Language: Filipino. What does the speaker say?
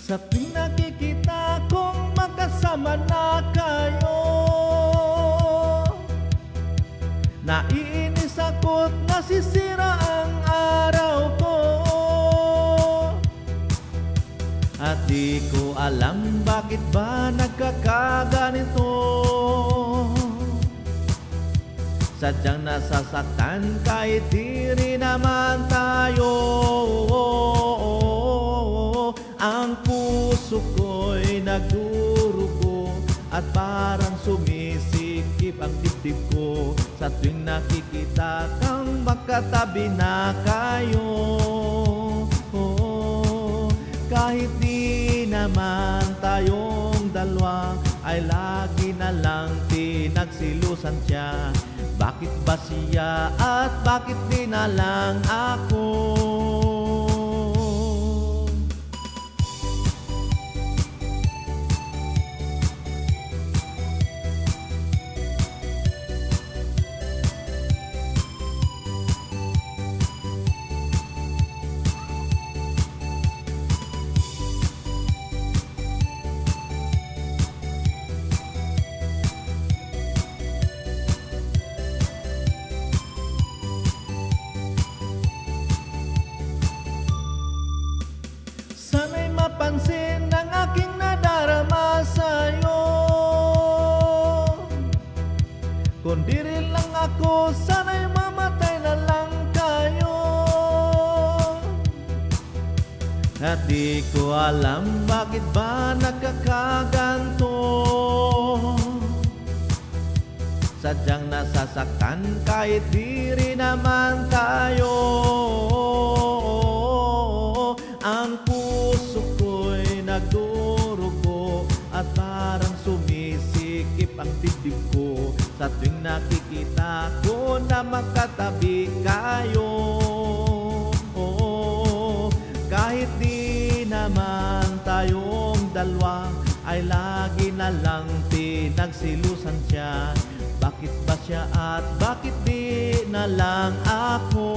Sa tuwing nakikita kong magkasama na kayo, naiinis ako't nasisira ang araw ko. At di ko alam bakit ba nagkakaganito. Sadyang nasasaktan kahit di rin naman tayo. Ang puso ko'y nagdurugo at parang sumisikip ang dibdib ko sa tuwing nakikita kang magkatabi na kayo. Kahit di naman tayong dalawa ay lagi na lang pinagsilusan siya. Bakit ba siya at bakit di na lang ako? Sana'y mapansin ang aking nadarama sa'yo. Kung di rin lang ako, sana'y mamatay na lang kayo. At di ko alam bakit ba nagkakaganto. Sadyang nasasaktan kahit di rin naman tayo. Ang puso ko'y nagdurugo at parang sumisikip ang dibdib ko sa tuwing nakikita ko na magkatabi kayo. Kahit di naman tayong dalawa ay lagi na lang pinagsilusan siya. Bakit ba siya at bakit di na lang ako?